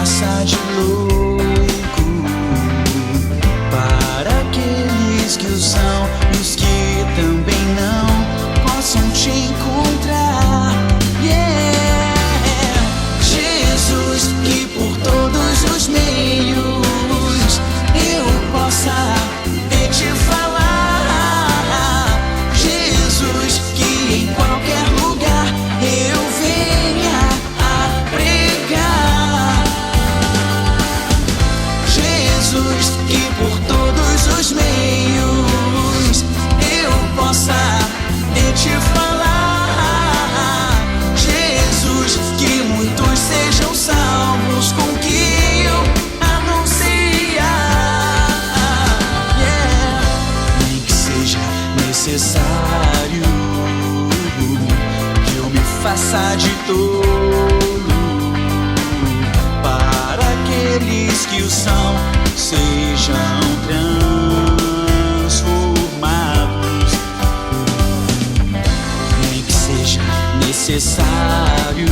faça de louco para aqueles que o são e os que também não possam te encontrar. Yeah. Jesus, que por todos os meios eu possa te falar. Jesus, que em qualquer lugar eu venha a pregar. Jesus, que por todos os meios eu possa te falar. Jesus, que muitos sejam salvos com o que eu anunciar. Yeah. Nem que seja necessário que eu me faça de tolo para aqueles que o são sejam transformados. Nem que seja necessário